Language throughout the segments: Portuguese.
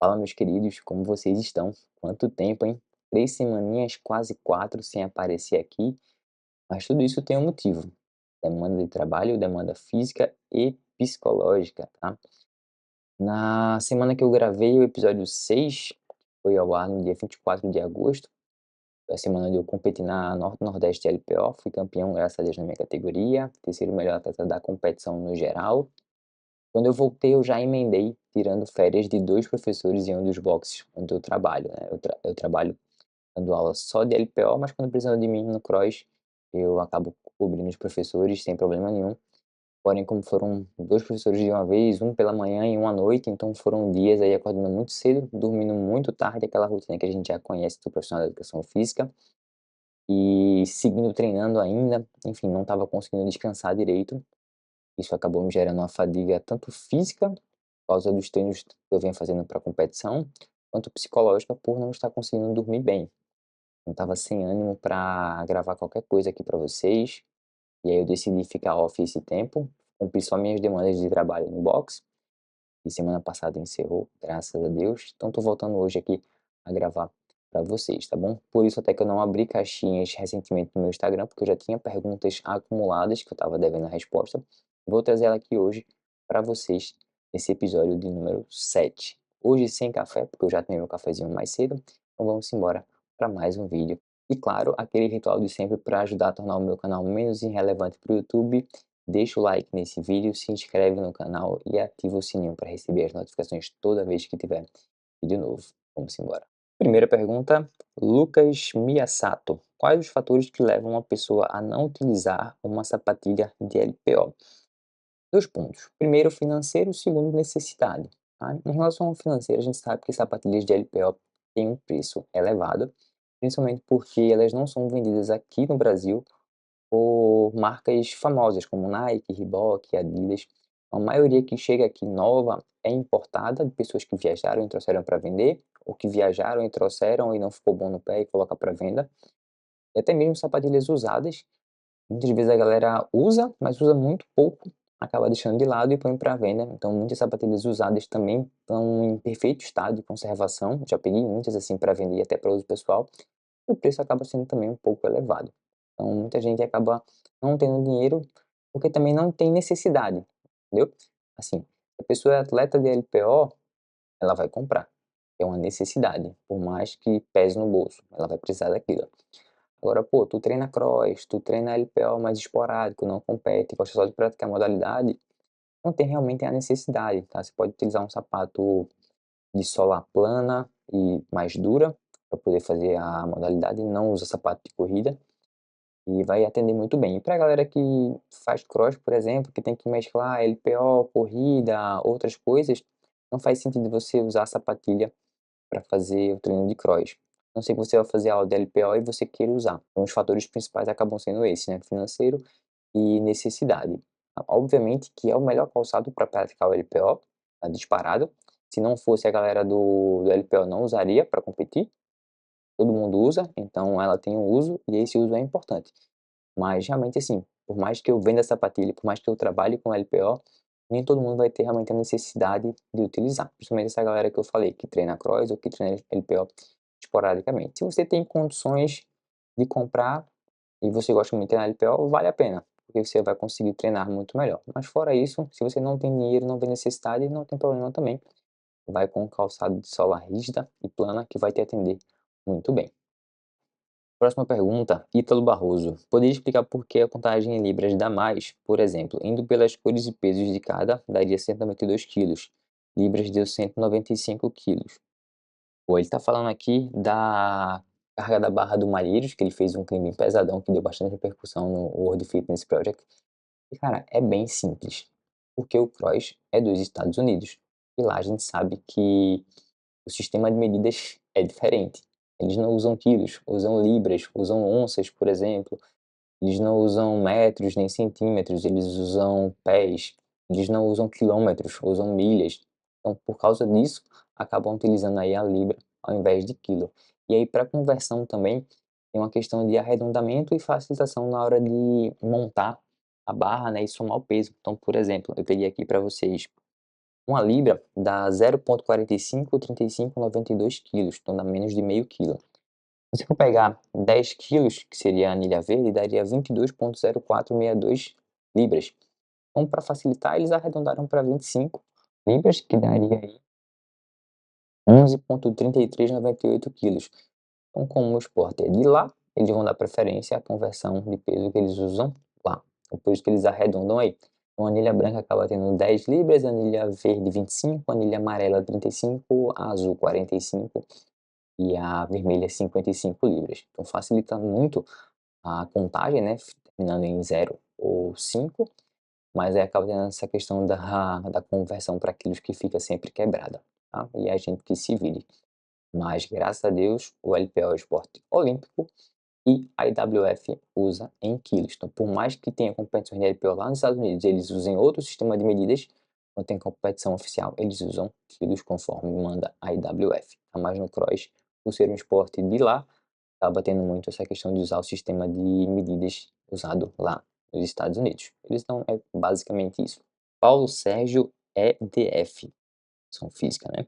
Fala, meus queridos, como vocês estão? Quanto tempo, hein? 3 semaninhas, quase 4, sem aparecer aqui, mas tudo isso tem um motivo. Demanda de trabalho, demanda física e psicológica, tá? Na semana que eu gravei o episódio 6, foi ao ar no dia 24 de agosto, foi a semana de eu competir na Norte-Nordeste LPO, fui campeão, graças a Deus, na minha categoria, terceiro melhor atleta da competição no geral. Quando eu voltei, eu já emendei, tirando férias de 2 professores em um dos boxes onde eu trabalho, né. Eu trabalho dando aula só de LPO, mas quando precisam de mim no cross, eu acabo cobrindo os professores sem problema nenhum. Porém, como foram 2 professores de uma vez, um pela manhã e um à noite, então foram dias aí acordando muito cedo, dormindo muito tarde, aquela rotina que a gente já conhece do profissional da educação física, e seguindo treinando ainda, enfim, não estava conseguindo descansar direito. Isso acabou me gerando uma fadiga tanto física, por causa dos treinos que eu venho fazendo para competição, quanto psicológica por não estar conseguindo dormir bem. Eu estava sem ânimo para gravar qualquer coisa aqui para vocês, e aí eu decidi ficar off esse tempo, cumprir só minhas demandas de trabalho no box, e semana passada encerrou, graças a Deus. Então tô voltando hoje aqui a gravar para vocês, tá bom? Por isso até que eu não abri caixinhas recentemente no meu Instagram, porque eu já tinha perguntas acumuladas que eu estava devendo a resposta. Vou trazer ela aqui hoje para vocês nesse episódio de número 7. Hoje sem café, porque eu já tomei meu cafezinho mais cedo, então vamos embora para mais um vídeo. E claro, aquele ritual de sempre para ajudar a tornar o meu canal menos irrelevante para o YouTube. Deixa o like nesse vídeo, se inscreve no canal e ativa o sininho para receber as notificações toda vez que tiver vídeo novo. Vamos embora. Primeira pergunta, Lucas Miyasato. Quais os fatores que levam uma pessoa a não utilizar uma sapatilha de LPO? 2 pontos. Primeiro, financeiro. Segundo, necessidade. Tá? Em relação ao financeiro, a gente sabe que sapatilhas de LPO têm um preço elevado, principalmente porque elas não são vendidas aqui no Brasil por marcas famosas como Nike, Reebok, Adidas. A maioria que chega aqui nova é importada de pessoas que viajaram e trouxeram para vender, ou que viajaram e trouxeram e não ficou bom no pé e coloca para venda. E até mesmo sapatilhas usadas. Muitas vezes a galera usa, mas usa muito pouco, acaba deixando de lado e põe para venda. Então muitas sapatilhas usadas também estão em perfeito estado de conservação. Já peguei muitas assim para vender até para uso pessoal. E o preço acaba sendo também um pouco elevado. Então muita gente acaba não tendo dinheiro, porque também não tem necessidade, entendeu? Assim, se a pessoa é atleta de LPO, ela vai comprar, é uma necessidade, por mais que pese no bolso, ela vai precisar daquilo. Agora, pô, tu treina cross, tu treina LPO mais esporádico, não compete, gosta só de praticar modalidade, não tem realmente a necessidade, tá? Você pode utilizar um sapato de sola plana e mais dura, para poder fazer a modalidade, não usa sapato de corrida, e vai atender muito bem. E pra galera que faz cross, por exemplo, que tem que mesclar LPO, corrida, outras coisas, não faz sentido você usar a sapatilha para fazer o treino de cross. A não ser que você vai fazer aula de LPO e você queira usar. Então os fatores principais acabam sendo esses, né, financeiro e necessidade. Obviamente que é o melhor calçado para praticar o LPO, tá disparado. Se não fosse a galera do LPO não usaria para competir, todo mundo usa, então ela tem um uso e esse uso é importante. Mas realmente assim, por mais que eu venda sapatilha, por mais que eu trabalhe com LPO, nem todo mundo vai ter realmente a necessidade de utilizar, principalmente essa galera que eu falei, que treina cross ou que treina LPO esporadicamente. Se você tem condições de comprar e você gosta muito de treinar LPO, vale a pena, porque você vai conseguir treinar muito melhor. Mas fora isso, se você não tem dinheiro, não vê necessidade, não tem problema também. Vai com um calçado de sola rígida e plana que vai te atender muito bem. Próxima pergunta, Ítalo Barroso. Poderia explicar por que a contagem em libras dá mais? Por exemplo, indo pelas cores e pesos de cada, daria 192 quilos. Libras deu 195 quilos. Pô, ele tá falando aqui da carga da barra do Malheiros, que ele fez um crime pesadão que deu bastante repercussão no World Fitness Project. E, cara, é bem simples. Porque o cross é dos Estados Unidos. E lá a gente sabe que o sistema de medidas é diferente. Eles não usam quilos, usam libras, usam onças, por exemplo. Eles não usam metros nem centímetros, eles usam pés. Eles não usam quilômetros, usam milhas. Então, por causa disso, acabam utilizando aí a libra ao invés de quilo. E aí, para conversão também, tem uma questão de arredondamento e facilitação na hora de montar a barra, né, e somar o peso. Então, por exemplo, eu peguei aqui para vocês Uma libra dá 0,453592 quilos, então dá menos de meio quilo. Se você for pegar 10 quilos, que seria a anilha verde, daria 22,0462 libras. Então, para facilitar, eles arredondaram para 25 libras, que daria aí 11,3398 quilos. Então, como o esporte é de lá, eles vão dar preferência à conversão de peso que eles usam lá. O peso que eles arredondam aí. Então, a anilha branca acaba tendo 10 libras, a anilha verde 25, a anilha amarela 35, a azul 45 e a vermelha 55 libras. Então, facilita muito a contagem, né, terminando em 0 ou 5, mas aí acaba tendo essa questão da conversão para quilos que fica sempre quebrada, tá? E a gente que se vire. Mas, graças a Deus, o LPO é o esporte olímpico e a IWF usa em quilos. Então, por mais que tenha competições de LPO lá nos Estados Unidos, eles usem outro sistema de medidas, quando tem competição oficial, eles usam quilos conforme manda a IWF. Tá? Mas no cross, por ser um esporte de lá, acaba tendo muito essa questão de usar o sistema de medidas usado lá nos Estados Unidos. Eles não é basicamente isso. Paulo Sérgio EDF, são física, né?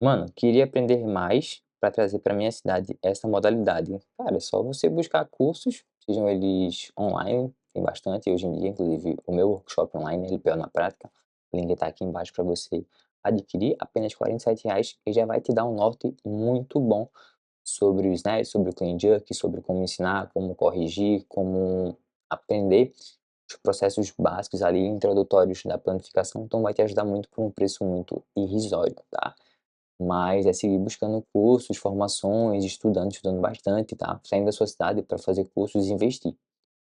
Mano, queria aprender mais para trazer para minha cidade essa modalidade. Cara, é só você buscar cursos, sejam eles online, tem bastante hoje em dia, inclusive o meu workshop online, LPO na prática, o link está aqui embaixo para você adquirir, apenas R$ 47, e já vai te dar um norte muito bom sobre o snatch, sobre o clean jerk, sobre como ensinar, como corrigir, como aprender os processos básicos ali, introdutórios da planificação, então vai te ajudar muito por um preço muito irrisório, tá? Mas é seguir buscando cursos, formações, estudando bastante, tá? Saindo da sua cidade para fazer cursos e investir,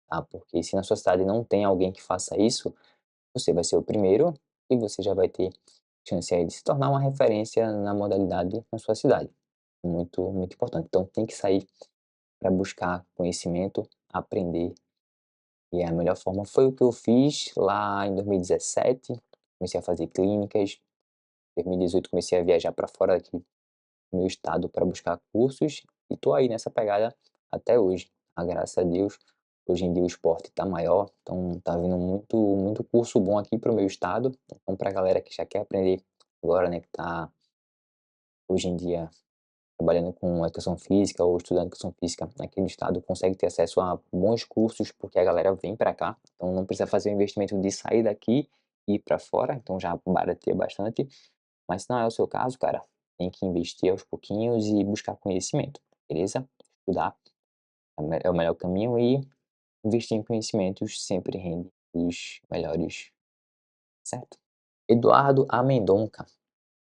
tá? Porque se na sua cidade não tem alguém que faça isso, você vai ser o primeiro e você já vai ter chance aí de se tornar uma referência na modalidade na sua cidade. Muito, muito importante. Então tem que sair para buscar conhecimento, aprender. E a melhor forma foi o que eu fiz lá em 2017. Comecei a fazer clínicas. Em 2018 comecei a viajar para fora daqui do meu estado para buscar cursos. E tô aí nessa pegada até hoje. Graças a Deus, hoje em dia o esporte tá maior. Então tá vindo muito, muito curso bom aqui para o meu estado. Então pra galera que já quer aprender agora, né, que tá hoje em dia trabalhando com educação física ou estudando educação física aqui no estado, consegue ter acesso a bons cursos, porque a galera vem para cá, então não precisa fazer o investimento de sair daqui e ir para fora, então já barateia bastante. Mas se não é o seu caso, cara, tem que investir aos pouquinhos e buscar conhecimento, beleza? Estudar é o melhor caminho e investir em conhecimentos sempre rende os melhores, certo? Eduardo Amendonca.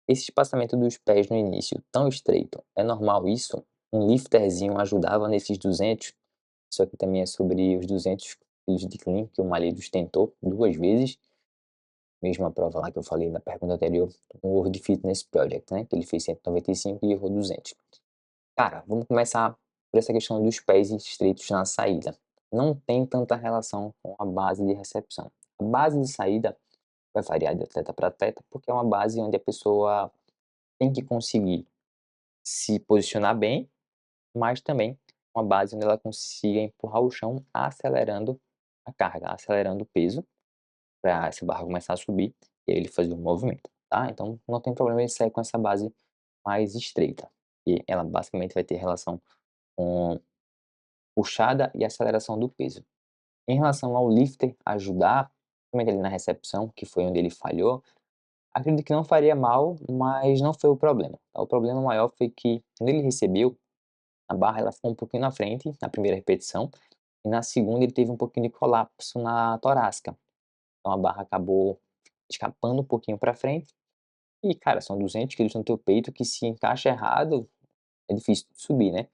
Esse espaçamento dos pés no início tão estreito, é normal isso? Um lifterzinho ajudava nesses 200? Isso aqui também é sobre os 200 quilos de clean que o Malheiros tentou 2 vezes, mesma prova lá que eu falei na pergunta anterior, o World Fitness Project, né, que ele fez 195 e errou 200. Cara, vamos começar por essa questão dos pés estreitos na saída. Não tem tanta relação com a base de recepção. A base de saída vai variar de atleta para atleta, porque é uma base onde a pessoa tem que conseguir se posicionar bem, mas também uma base onde ela consiga empurrar o chão acelerando a carga, acelerando o peso, para essa barra começar a subir e aí ele fazer o movimento, tá? Então não tem problema ele sair com essa base mais estreita. E ela basicamente vai ter relação com puxada e aceleração do peso. Em relação ao lifter ajudar, principalmente ali na recepção, que foi onde ele falhou, acredito que não faria mal, mas não foi o problema, tá? O problema maior foi que quando ele recebeu, a barra ela ficou um pouquinho na frente, na primeira repetição, e na segunda ele teve um pouquinho de colapso na torácica. Então a barra acabou escapando um pouquinho para frente. E, cara, são 200 quilos no teu peito que se encaixa errado, é difícil de subir, né?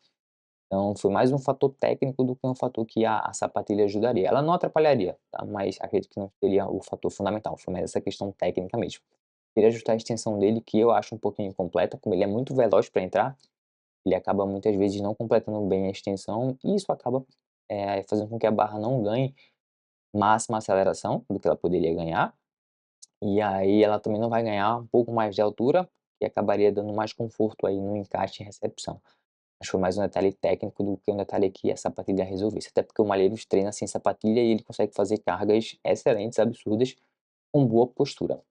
Então foi mais um fator técnico do que um fator que a sapatilha ajudaria. Ela não atrapalharia, tá? Mas acredito que não seria o fator fundamental, foi mais essa questão técnica mesmo. Queria ajustar a extensão dele, que eu acho um pouquinho incompleta, como ele é muito veloz para entrar, ele acaba muitas vezes não completando bem a extensão e isso acaba fazendo com que a barra não ganhe máxima aceleração do que ela poderia ganhar, e aí ela também não vai ganhar um pouco mais de altura e acabaria dando mais conforto aí no encaixe e recepção. Acho que foi mais um detalhe técnico do que um detalhe que a sapatilha resolvesse, até porque o Malheiros treina sem sapatilha e ele consegue fazer cargas excelentes, absurdas, com boa postura.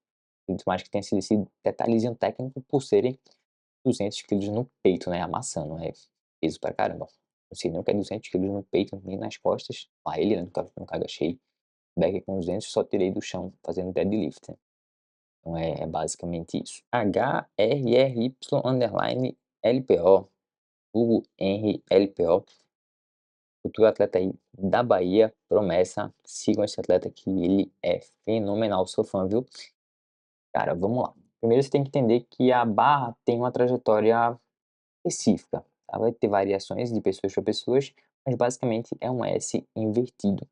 acredito mais que tenha sido esse detalhezinho técnico por serem 200 quilos no peito, né, amassando, é peso pra caramba. Não sei nem o que é 200 quilos no peito, nem nas costas. Ah, ele, né, nunca agachei. Back com 200 só tirei do chão fazendo deadlift, né. Então é basicamente isso. HRRY_LPO, Hugo Henry LPO, futuro atleta aí da Bahia, promessa. Sigam esse atleta que ele é fenomenal, sou fã, viu. Cara, vamos lá. Primeiro você tem que entender que a barra tem uma trajetória específica, tá? Vai ter variações de pessoas para pessoas, mas basicamente é um S invertido.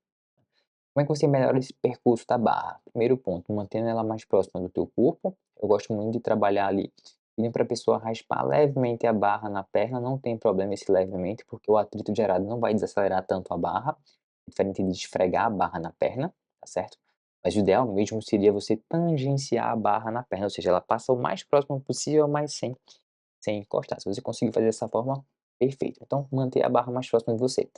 Como é que você melhora esse percurso da barra? Primeiro ponto, mantendo ela mais próxima do teu corpo. Eu gosto muito de trabalhar ali, pedindo para a pessoa raspar levemente a barra na perna, não tem problema esse levemente, porque o atrito gerado não vai desacelerar tanto a barra, diferente de esfregar a barra na perna, tá certo? Mas o ideal mesmo seria você tangenciar a barra na perna, ou seja, ela passa o mais próximo possível, mas sem encostar. Se você conseguir fazer dessa forma, perfeito. Então, manter a barra mais próxima de você.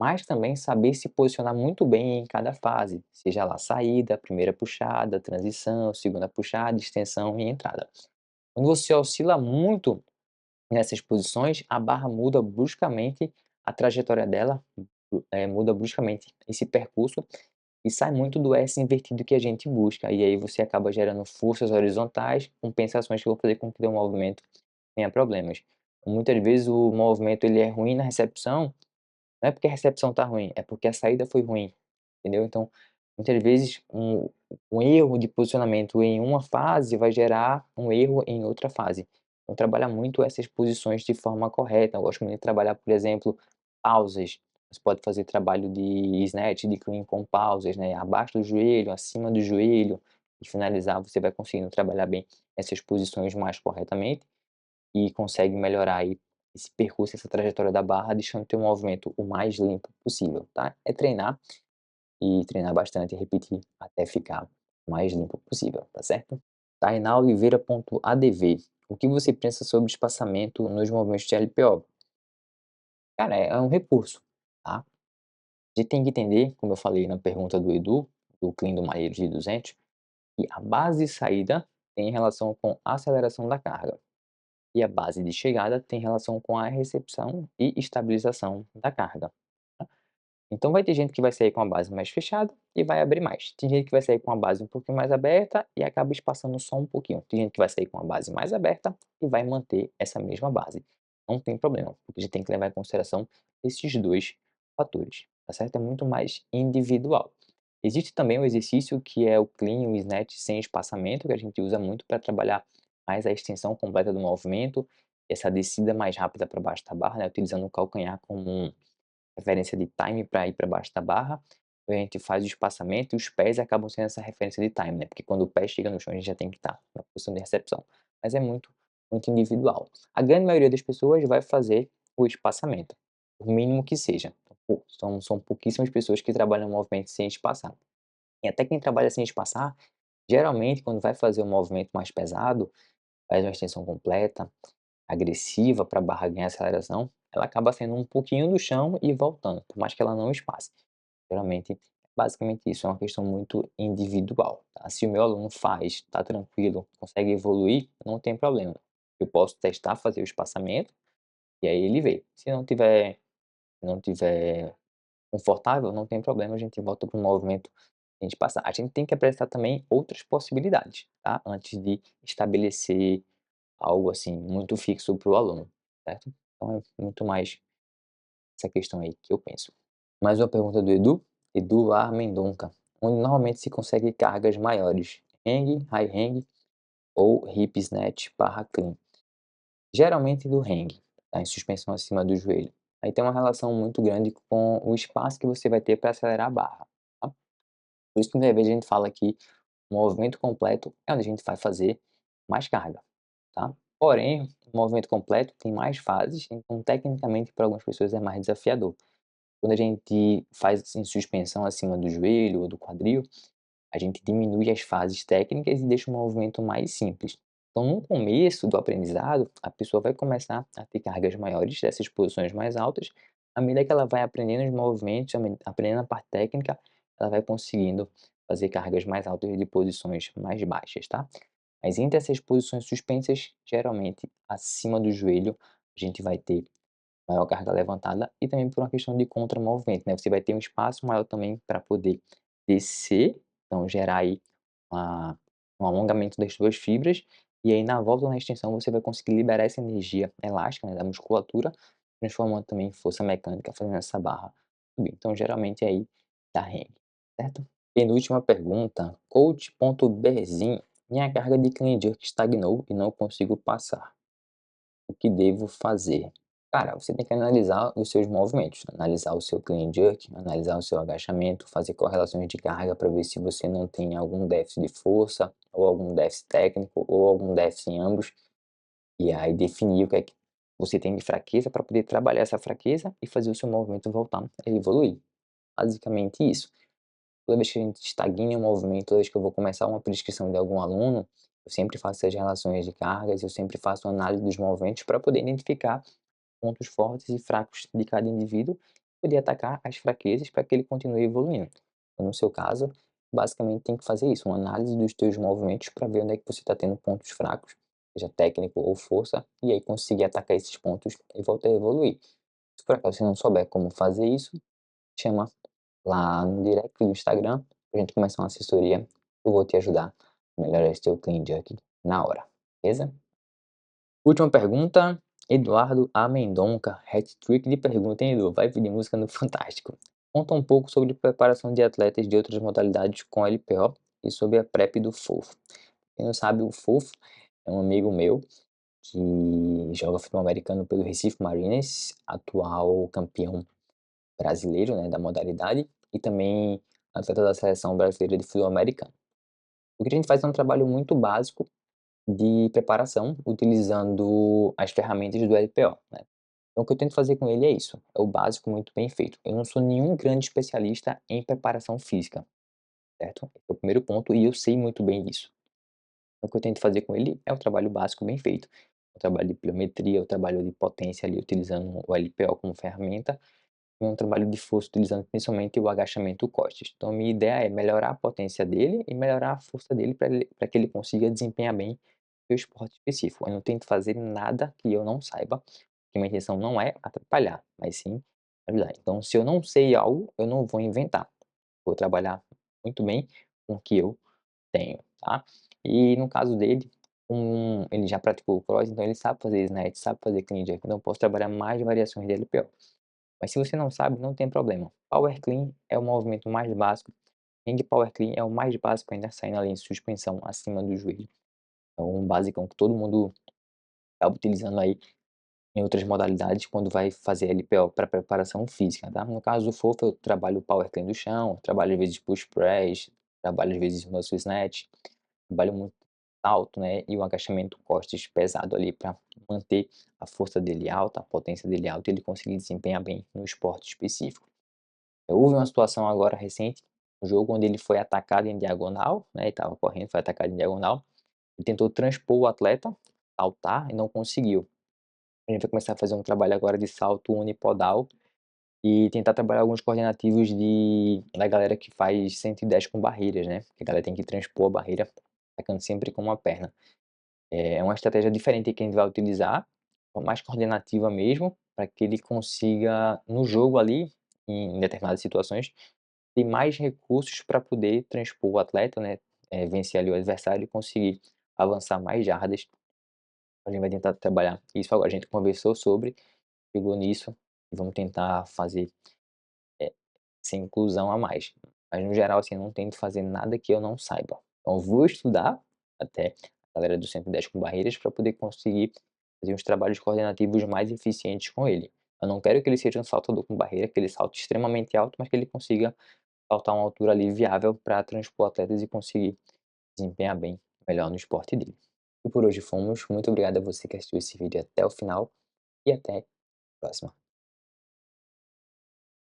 Mas também saber se posicionar muito bem em cada fase, seja lá saída, primeira puxada, transição, segunda puxada, extensão e entrada. Quando você oscila muito nessas posições, a barra muda bruscamente a trajetória dela, muda bruscamente esse percurso e sai muito do S invertido que a gente busca. E aí você acaba gerando forças horizontais, compensações que vão fazer com que o movimento tenha problemas. Muitas vezes o movimento ele é ruim na recepção, não é porque a recepção está ruim, é porque a saída foi ruim, entendeu? Então, muitas vezes um erro de posicionamento em uma fase vai gerar um erro em outra fase. Então, trabalhar muito essas posições de forma correta. Eu gosto muito de trabalhar, por exemplo, pausas. Você pode fazer trabalho de snatch, de clean com pausas, né? Abaixo do joelho, acima do joelho. E finalizar, você vai conseguindo trabalhar bem essas posições mais corretamente e consegue melhorar aí esse percurso, essa trajetória da barra, deixando o teu movimento o mais limpo possível, tá? É treinar e treinar bastante e repetir até ficar o mais limpo possível, tá certo? TainaOliveira.adv. O que você pensa sobre espaçamento nos movimentos de LPO? Cara, é um recurso, tá? A gente tem que entender, como eu falei na pergunta do Edu, do Clean do Maíros de 200, que a base de saída tem relação com a aceleração da carga. E a base de chegada tem relação com a recepção e estabilização da carga. Tá? Então vai ter gente que vai sair com a base mais fechada e vai abrir mais. Tem gente que vai sair com a base um pouquinho mais aberta e acaba espaçando só um pouquinho. Tem gente que vai sair com a base mais aberta e vai manter essa mesma base. Não tem problema, porque a gente tem que levar em consideração esses dois fatores. Tá certo? É muito mais individual. Existe também o exercício que é o clean, o snatch sem espaçamento, que a gente usa muito para trabalhar mais a extensão completa do movimento, essa descida mais rápida para baixo da barra, né, utilizando o calcanhar como referência de time para ir para baixo da barra. A gente faz o espaçamento e os pés acabam sendo essa referência de time, né? Porque quando o pé chega no chão, a gente já tem que estar na posição de recepção. Mas é muito individual. A grande maioria das pessoas vai fazer o espaçamento, o mínimo que seja. São pouquíssimas pessoas que trabalham o movimento sem espaçar. E até quem trabalha sem espaçar, geralmente, quando vai fazer um movimento mais pesado, faz uma extensão completa, agressiva para a barra ganhar aceleração, ela acaba saindo um pouquinho do chão e voltando, por mais que ela não espace. Geralmente, é basicamente isso, é uma questão muito individual. Tá? Se o meu aluno faz, está tranquilo, consegue evoluir, não tem problema. Eu posso testar, fazer o espaçamento e aí ele vê. Se não tiver confortável, não tem problema, a gente volta para o movimento a gente passar. A gente tem que apresentar também outras possibilidades, tá? Antes de estabelecer algo assim muito fixo para o aluno, certo? Então é muito mais essa questão aí que eu penso. Mais uma pergunta do Edu, Edu Mendonca, onde normalmente se consegue cargas maiores, hang, high hang ou hip snatch barra clean. Geralmente do hang, tá? Em suspensão acima do joelho. Aí tem uma relação muito grande com o espaço que você vai ter para acelerar a barra. Tá? Por isso que muitas vezes a gente fala que o movimento completo é onde a gente vai fazer mais carga. Tá? Porém, o movimento completo tem mais fases, então tecnicamente para algumas pessoas é mais desafiador. Quando a gente faz em suspensão acima do joelho ou do quadril, a gente diminui as fases técnicas e deixa o movimento mais simples. Então, no começo do aprendizado, a pessoa vai começar a ter cargas maiores dessas posições mais altas. À medida que ela vai aprendendo os movimentos, aprendendo a parte técnica, ela vai conseguindo fazer cargas mais altas de posições mais baixas, tá? Mas entre essas posições suspensas, geralmente acima do joelho, a gente vai ter maior carga levantada e também por uma questão de contramovimento, né, você vai ter um espaço maior também para poder descer, então gerar aí uma um alongamento das suas fibras, e aí na volta na extensão você vai conseguir liberar essa energia elástica, né, da musculatura, transformando também em força mecânica, fazendo essa barra subir. Então geralmente é aí da Hang, certo? Penúltima pergunta, coach.berzinho, minha carga de clean jerk estagnou e não consigo passar. O que devo fazer? Cara, você tem que analisar os seus movimentos, analisar o seu clean jerk, analisar o seu agachamento, fazer correlações de carga para ver se você não tem algum déficit de força, ou algum déficit técnico, ou algum déficit em ambos, e aí definir o que é que você tem de fraqueza para poder trabalhar essa fraqueza e fazer o seu movimento voltar a evoluir. Basicamente isso. Toda vez que a gente estagna em um movimento, toda vez que eu vou começar uma prescrição de algum aluno, eu sempre faço as relações de cargas, eu sempre faço análise dos movimentos para poder identificar pontos fortes e fracos de cada indivíduo, poder atacar as fraquezas para que ele continue evoluindo. Então, no seu caso, basicamente tem que fazer isso, uma análise dos teus movimentos para ver onde é que você está tendo pontos fracos, seja técnico ou força, e aí conseguir atacar esses pontos e voltar a evoluir. Se por acaso você não souber como fazer isso, chama lá no direct do Instagram, pra gente começar uma assessoria, eu vou te ajudar a melhorar esse teu clean jerk na hora, beleza? Última pergunta, Eduardo A. Mendonça, hat-trick de pergunta, hein, Edu? Vai pedir música no Fantástico. Conta um pouco sobre preparação de atletas de outras modalidades com LPO e sobre a PrEP do Fofo. Quem não sabe, o Fofo é um amigo meu que joga futebol americano pelo Recife Mariners, atual campeão brasileiro, né, da modalidade, e também atleta da seleção brasileira de futebol americano. O que a gente faz é um trabalho muito básico de preparação, utilizando as ferramentas do LPO, né. Então o que eu tento fazer com ele é isso, é o básico muito bem feito. Eu não sou nenhum grande especialista em preparação física, certo? Esse é o primeiro ponto e eu sei muito bem disso. Então, o que eu tento fazer com ele é um trabalho básico bem feito. O trabalho de pliometria, o trabalho de potência ali utilizando o LPO como ferramenta, e um trabalho de força utilizando principalmente o agachamento costas. Então minha ideia é melhorar a potência dele e melhorar a força dele para que ele consiga desempenhar bem seu esporte específico. Eu não tento fazer nada que eu não saiba, porque minha intenção não é atrapalhar, mas sim ajudar. Então, se eu não sei algo, eu não vou inventar. Vou trabalhar muito bem com o que eu tenho, tá? E no caso dele, ele já praticou cross, então ele sabe fazer snatch, sabe fazer clean jerk, então eu posso trabalhar mais variações de LPO. Mas se você não sabe, não tem problema. Power clean é o movimento mais básico. Hang power clean é o mais básico, ainda saindo ali em suspensão acima do joelho. Então, um basicão que todo mundo acaba utilizando aí em outras modalidades quando vai fazer LPO para preparação física, tá? No caso do FOF, eu trabalho o power clean do chão, trabalho às vezes push press, trabalho às vezes muscle snatch, trabalho muito alto, né? E o agachamento costas pesado ali para manter a força dele alta, a potência dele alta e ele conseguir desempenhar bem no esporte específico. Houve uma situação agora recente, um jogo onde ele foi atacado em diagonal, né? Ele estava correndo, foi atacado em diagonal. Ele tentou transpor o atleta, saltar e não conseguiu. A gente vai começar a fazer um trabalho agora de salto unipodal e tentar trabalhar alguns coordenativos da galera que faz 110 com barreiras, né? Que a galera tem que transpor a barreira atacando sempre com uma perna. É uma estratégia diferente que a gente vai utilizar, mais coordenativa mesmo, para que ele consiga, no jogo ali, em determinadas situações, ter mais recursos para poder transpor o atleta, né? Vencer ali o adversário e conseguir avançar mais jardas. A gente vai tentar trabalhar isso agora. A gente conversou sobre, chegou nisso, e vamos tentar fazer essa inclusão a mais. Mas no geral, assim, eu não tento fazer nada que eu não saiba. Então eu vou estudar até a galera do 110 com barreiras para poder conseguir fazer uns trabalhos coordenativos mais eficientes com ele. Eu não quero que ele seja um saltador com barreira, que ele salte extremamente alto, mas que ele consiga saltar uma altura ali viável para transpor atletas e conseguir desempenhar bem, melhor no esporte dele. E por hoje fomos. Muito obrigado a você que assistiu esse vídeo até o final e até a próxima.